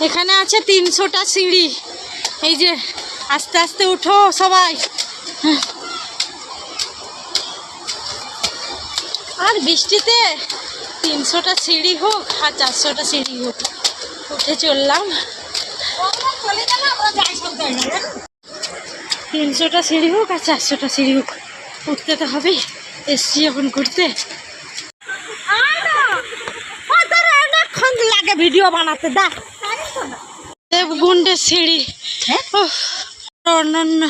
এখানে আছে 300টা সিঁড়ি। এই যে আস্তে আস্তে উঠো সবাই। আর বৃষ্টিতে 300টা সিঁড়ি হোক আর 400টা সিঁড়ি হোক, উঠে চললাম। 300টা সিঁড়ি হোক আর 400টা সিঁড়ি হোক, উঠতে তো হবেই, এসছি যখন ঘুরতে। অনেকক্ষণ লাগে ভিডিও বানাতে। দেবগুন্ডের সিঁড়ি, অন্যান্য